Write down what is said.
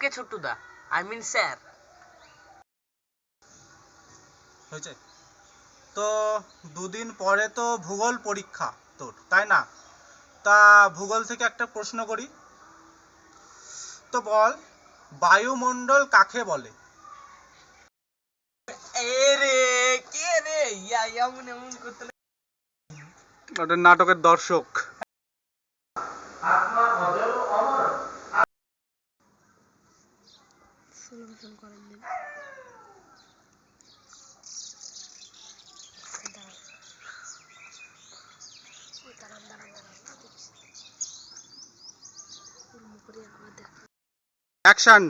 Okay ছোট্টুদা, I mean sir. হয়েছে তো, দুদিন পরে তো ভূগোল পরীক্ষা তোর, তাই না? তা ভূগোল থেকে একটা প্রশ্ন করি তো, বল বায়ুমণ্ডল কাকে বলে? কে রে, এমন এমন করতে ওটা নাটকের দর্শক। অ্যাকশন।